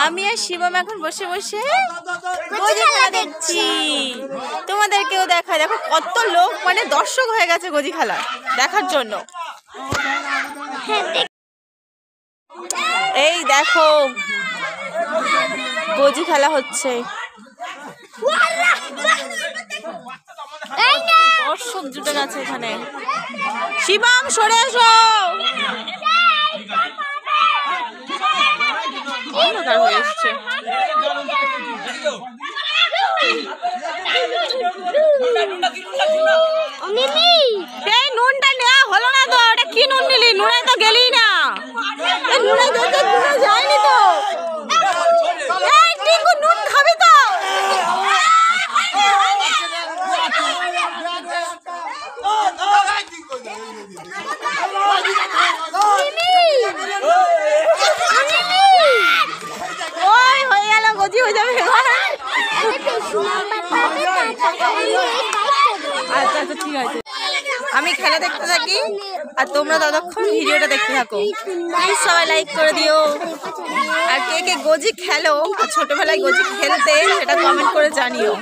আমি আর শিবম এখন বসে বসে গজি খেলা দেখছি। তোমাদেরকেও দেখায়, দেখো কত লোক মানে দর্শক হয়ে গেছে গজি খেলা দেখার জন্য। এই দেখো গজি খেলা হচ্ছে, দর্শক জুটে গেছে এখানে। শিবম সরে এসো। অন্ধকার হয়ে এসছে। এই নুনটা নেওয়া হলো না তো, ওটা কি নুন নিলি? নুনে তো গেলি না, নুনে যায়নি তো। এই টিঙ্কু নুন খাবি তো? ওই হয়ে গেল, গজি হয়ে যাবে এবার। আচ্ছা আচ্ছা ঠিক আছে, আমি খেলা দেখতে থাকি আর তোমরা ততক্ষণ ভিডিওটা দেখতে থাকো। প্লিজ সবাই লাইক করে দিও। আর কে কে গজি খেলো, ছোটবেলায় গজি খেলতে, সেটা কমেন্ট করে জানিও।